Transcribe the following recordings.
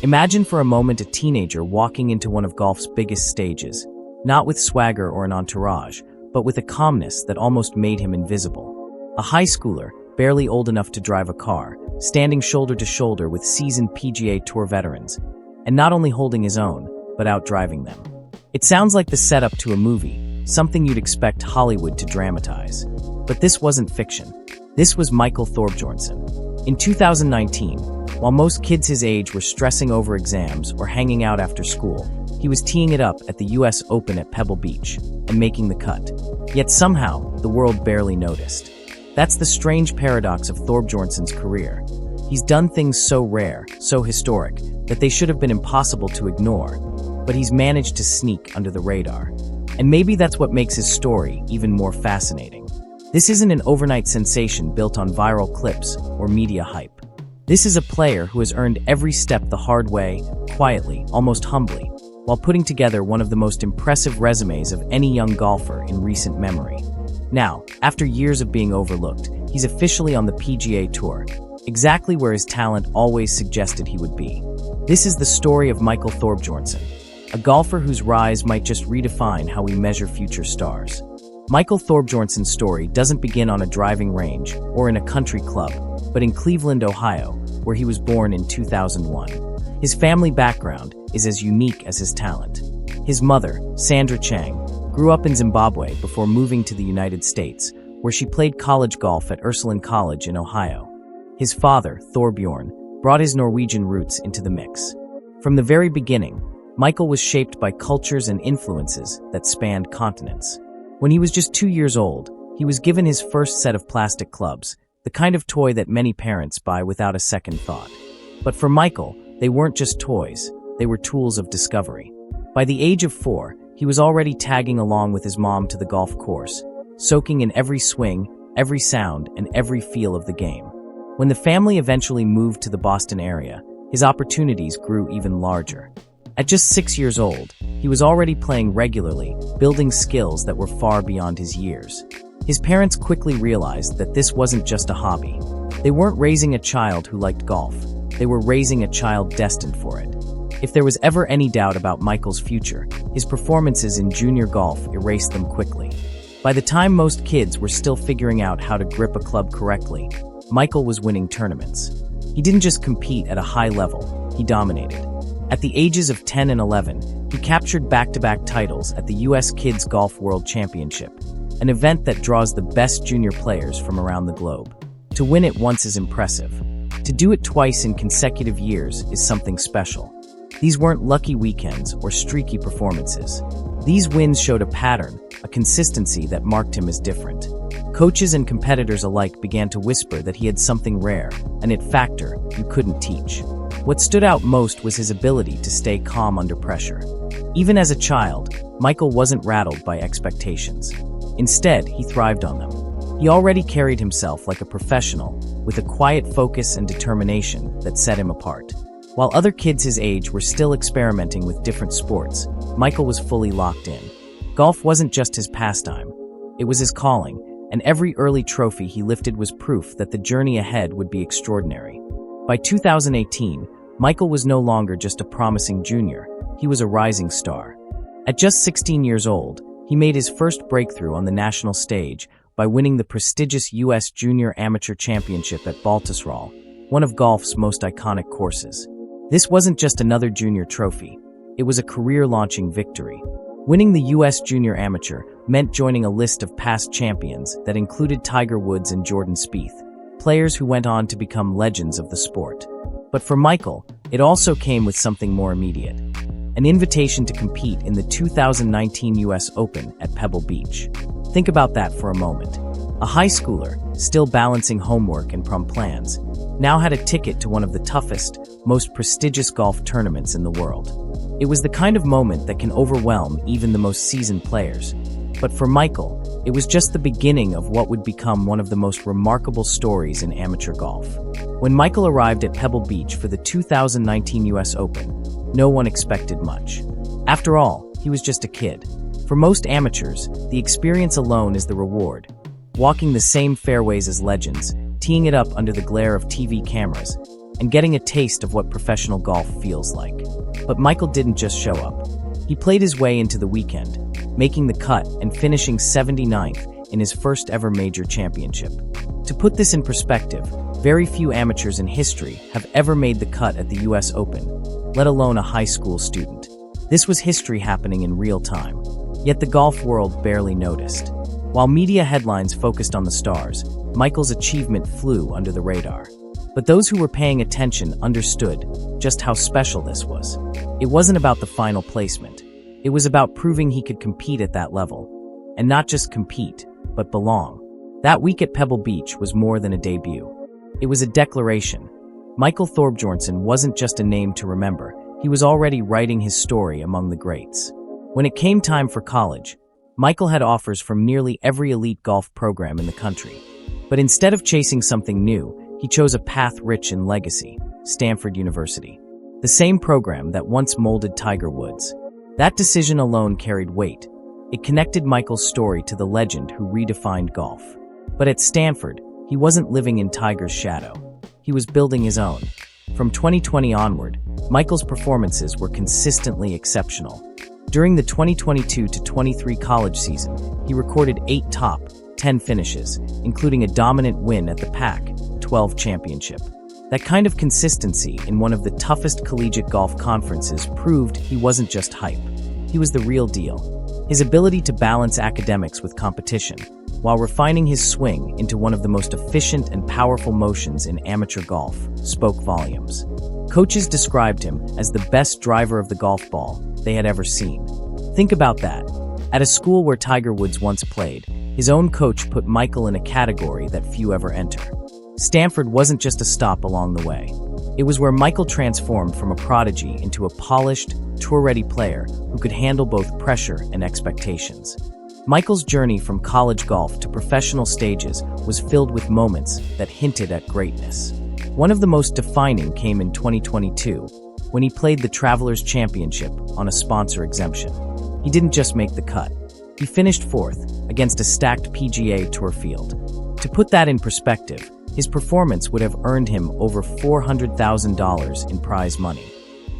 Imagine for a moment a teenager walking into one of golf's biggest stages, not with swagger or an entourage, but with a calmness that almost made him invisible. A high schooler, barely old enough to drive a car, standing shoulder to shoulder with seasoned PGA Tour veterans, and not only holding his own, but outdriving them. It sounds like the setup to a movie, something you'd expect Hollywood to dramatize. But this wasn't fiction. This was Michael Thorbjornsen. In 2019, while most kids his age were stressing over exams or hanging out after school, he was teeing it up at the US Open at Pebble Beach and making the cut. Yet somehow, the world barely noticed. That's the strange paradox of Thorbjornsen's career. He's done things so rare, so historic, that they should have been impossible to ignore, but he's managed to sneak under the radar. And maybe that's what makes his story even more fascinating. This isn't an overnight sensation built on viral clips or media hype. This is a player who has earned every step the hard way, quietly, almost humbly, while putting together one of the most impressive resumes of any young golfer in recent memory. Now, after years of being overlooked, he's officially on the PGA Tour, exactly where his talent always suggested he would be. This is the story of Michael Thorbjornsen, a golfer whose rise might just redefine how we measure future stars. Michael Thorbjornsen's story doesn't begin on a driving range or in a country club, but in Cleveland, Ohio, where he was born in 2001. His family background is as unique as his talent. His mother, Sandra Chang, grew up in Zimbabwe before moving to the United States, where she played college golf at Ursuline College in Ohio. His father, Thorbjorn, brought his Norwegian roots into the mix. From the very beginning, Michael was shaped by cultures and influences that spanned continents. When he was just 2 years old, he was given his first set of plastic clubs, the kind of toy that many parents buy without a second thought. But for Michael, they weren't just toys, they were tools of discovery. By the age of 4, he was already tagging along with his mom to the golf course, soaking in every swing, every sound, and every feel of the game. When the family eventually moved to the Boston area, his opportunities grew even larger. At just 6 years old, he was already playing regularly, building skills that were far beyond his years. His parents quickly realized that this wasn't just a hobby. They weren't raising a child who liked golf. They were raising a child destined for it. If there was ever any doubt about Michael's future, his performances in junior golf erased them quickly. By the time most kids were still figuring out how to grip a club correctly, Michael was winning tournaments. He didn't just compete at a high level, he dominated. At the ages of 10 and 11, he captured back-to-back titles at the US Kids Golf World Championship, an event that draws the best junior players from around the globe. To win it once is impressive. To do it twice in consecutive years is something special. These weren't lucky weekends or streaky performances. These wins showed a pattern, a consistency that marked him as different. Coaches and competitors alike began to whisper that he had something rare, an it factor you couldn't teach. What stood out most was his ability to stay calm under pressure. Even as a child, Michael wasn't rattled by expectations. Instead, he thrived on them. He already carried himself like a professional, with a quiet focus and determination that set him apart. While other kids his age were still experimenting with different sports, Michael was fully locked in. Golf wasn't just his pastime, it was his calling, and every early trophy he lifted was proof that the journey ahead would be extraordinary. By 2018, Michael was no longer just a promising junior, he was a rising star. At just 16 years old, he made his first breakthrough on the national stage by winning the prestigious US Junior Amateur Championship at Baltusrol, one of golf's most iconic courses. This wasn't just another junior trophy, it was a career-launching victory. Winning the US Junior Amateur meant joining a list of past champions that included Tiger Woods and Jordan Spieth, players who went on to become legends of the sport. But for Michael, it also came with something more immediate: an invitation to compete in the 2019 US Open at Pebble Beach. Think about that for a moment. A high schooler, still balancing homework and prom plans, now had a ticket to one of the toughest, most prestigious golf tournaments in the world. It was the kind of moment that can overwhelm even the most seasoned players. But for Michael, it was just the beginning of what would become one of the most remarkable stories in amateur golf. When Michael arrived at Pebble Beach for the 2019 US Open, no one expected much. After all, he was just a kid. For most amateurs, the experience alone is the reward. Walking the same fairways as legends, teeing it up under the glare of TV cameras, and getting a taste of what professional golf feels like. But Michael didn't just show up. He played his way into the weekend, making the cut and finishing 79th in his first ever major championship. To put this in perspective, very few amateurs in history have ever made the cut at the US Open, let alone a high school student. This was history happening in real time, yet the golf world barely noticed. While media headlines focused on the stars, Michael's achievement flew under the radar. But those who were paying attention understood just how special this was. It wasn't about the final placement. It was about proving he could compete at that level. And not just compete, but belong. That week at Pebble Beach was more than a debut. It was a declaration. Michael Thorbjornsen wasn't just a name to remember. He was already writing his story among the greats. When it came time for college, Michael had offers from nearly every elite golf program in the country. But instead of chasing something new, he chose a path rich in legacy, Stanford University. The same program that once molded Tiger Woods. That decision alone carried weight. It connected Michael's story to the legend who redefined golf. But at Stanford, he wasn't living in Tiger's shadow. He was building his own. From 2020 onward, Michael's performances were consistently exceptional. During the 2022-23 college season, he recorded 8 top 10 finishes, including a dominant win at the Pac-12 championship. That kind of consistency in one of the toughest collegiate golf conferences proved he wasn't just hype. He was the real deal. His ability to balance academics with competition, while refining his swing into one of the most efficient and powerful motions in amateur golf, spoke volumes. Coaches described him as the best driver of the golf ball they had ever seen. Think about that. At a school where Tiger Woods once played, his own coach put Michael in a category that few ever enter. Stanford wasn't just a stop along the way. It was where Michael transformed from a prodigy into a polished, tour-ready player who could handle both pressure and expectations. Michael's journey from college golf to professional stages was filled with moments that hinted at greatness. One of the most defining came in 2022, when he played the Travelers Championship on a sponsor exemption. He didn't just make the cut. He finished 4th against a stacked PGA Tour field. To put that in perspective, his performance would have earned him over $400,000 in prize money.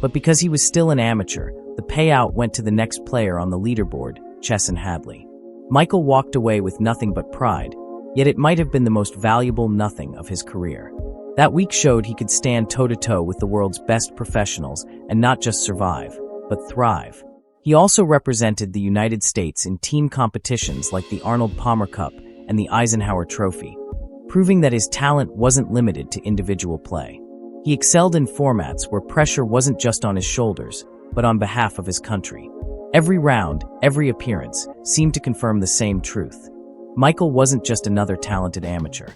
But because he was still an amateur, the payout went to the next player on the leaderboard, Chesson Hadley. Michael walked away with nothing but pride, yet it might have been the most valuable nothing of his career. That week showed he could stand toe-to-toe with the world's best professionals and not just survive, but thrive. He also represented the United States in team competitions like the Arnold Palmer Cup and the Eisenhower Trophy, proving that his talent wasn't limited to individual play. He excelled in formats where pressure wasn't just on his shoulders, but on behalf of his country. Every round, every appearance, seemed to confirm the same truth. Michael wasn't just another talented amateur.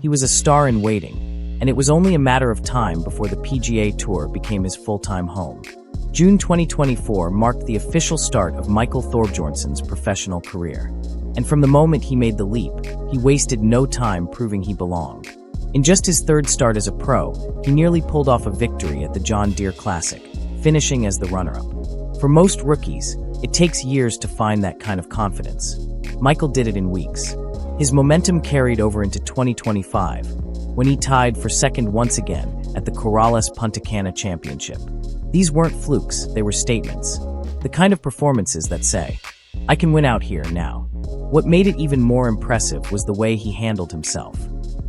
He was a star in waiting, and it was only a matter of time before the PGA Tour became his full-time home. June 2024 marked the official start of Michael Thorbjornsen's professional career. And from the moment he made the leap, he wasted no time proving he belonged. In just his 3rd start as a pro, he nearly pulled off a victory at the John Deere Classic, finishing as the runner-up. For most rookies, it takes years to find that kind of confidence. Michael did it in weeks. His momentum carried over into 2025, when he tied for 2nd once again at the Corrales Punta Cana Championship. These weren't flukes, they were statements. The kind of performances that say, "I can win out here now." What made it even more impressive was the way he handled himself.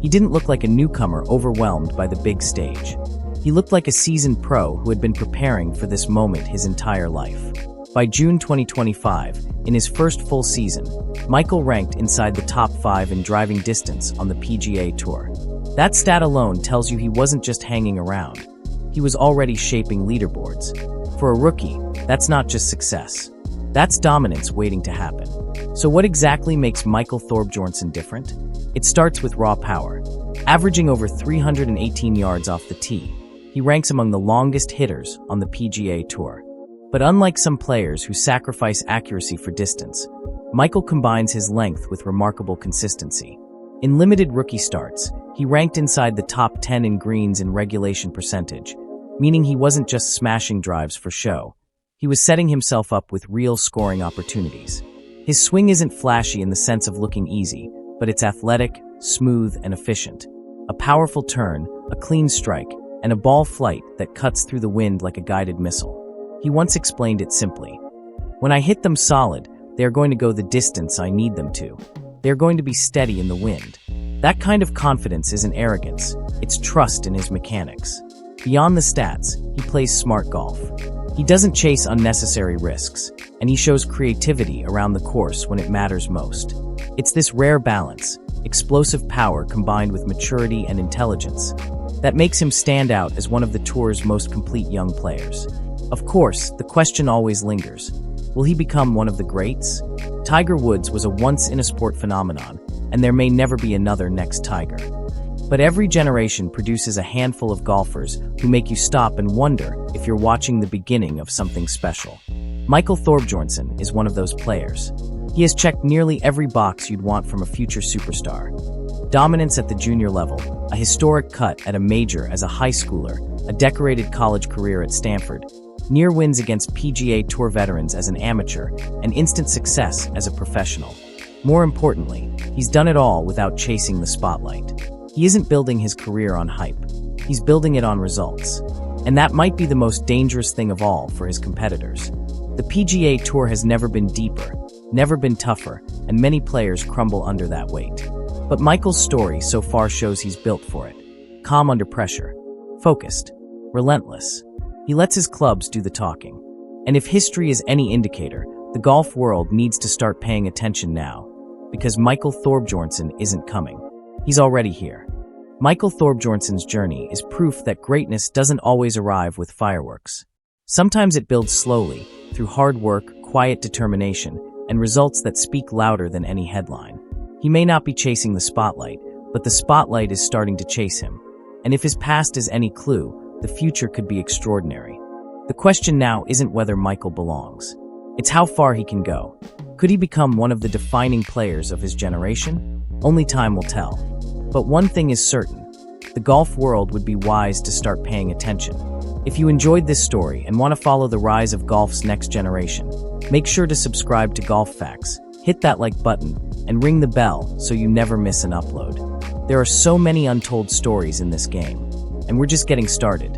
He didn't look like a newcomer overwhelmed by the big stage. He looked like a seasoned pro who had been preparing for this moment his entire life. By June 2025, in his first full season, Michael ranked inside the top 5 in driving distance on the PGA Tour. That stat alone tells you he wasn't just hanging around. He was already shaping leaderboards. For a rookie, that's not just success. That's dominance waiting to happen. So what exactly makes Michael Thorbjornsen different? It starts with raw power. Averaging over 318 yards off the tee, he ranks among the longest hitters on the PGA Tour. But unlike some players who sacrifice accuracy for distance, Michael combines his length with remarkable consistency. In limited rookie starts, he ranked inside the top 10 in greens in regulation percentage, meaning he wasn't just smashing drives for show. He was setting himself up with real scoring opportunities. His swing isn't flashy in the sense of looking easy, but it's athletic, smooth, and efficient. A powerful turn, a clean strike, and a ball flight that cuts through the wind like a guided missile. He once explained it simply. When I hit them solid, they are going to go the distance I need them to. They are going to be steady in the wind. That kind of confidence isn't arrogance, it's trust in his mechanics. Beyond the stats, he plays smart golf. He doesn't chase unnecessary risks, and he shows creativity around the course when it matters most. It's this rare balance, explosive power combined with maturity and intelligence, that makes him stand out as one of the tour's most complete young players. Of course, the question always lingers. Will he become one of the greats? Tiger Woods was a once-in-a-sport phenomenon, and there may never be another next Tiger. But every generation produces a handful of golfers who make you stop and wonder if you're watching the beginning of something special. Michael Thorbjornsen is one of those players. He has checked nearly every box you'd want from a future superstar. Dominance at the junior level, a historic cut at a major as a high schooler, a decorated college career at Stanford, near wins against PGA Tour veterans as an amateur, and instant success as a professional. More importantly, he's done it all without chasing the spotlight. He isn't building his career on hype. He's building it on results. And that might be the most dangerous thing of all for his competitors. The PGA Tour has never been deeper, never been tougher, and many players crumble under that weight. But Michael's story so far shows he's built for it. Calm under pressure, focused, relentless. He lets his clubs do the talking. And if history is any indicator, the golf world needs to start paying attention now, because Michael Thorbjornsen isn't coming. He's already here. Michael Thorbjornsen's journey is proof that greatness doesn't always arrive with fireworks. Sometimes it builds slowly, through hard work, quiet determination, and results that speak louder than any headline. He may not be chasing the spotlight, but the spotlight is starting to chase him. And if his past is any clue, the future could be extraordinary. The question now isn't whether Michael belongs. It's how far he can go. Could he become one of the defining players of his generation? Only time will tell. But one thing is certain. The golf world would be wise to start paying attention. If you enjoyed this story and want to follow the rise of golf's next generation, make sure to subscribe to Golf Facts, hit that like button, and ring the bell so you never miss an upload. There are so many untold stories in this game, and we're just getting started.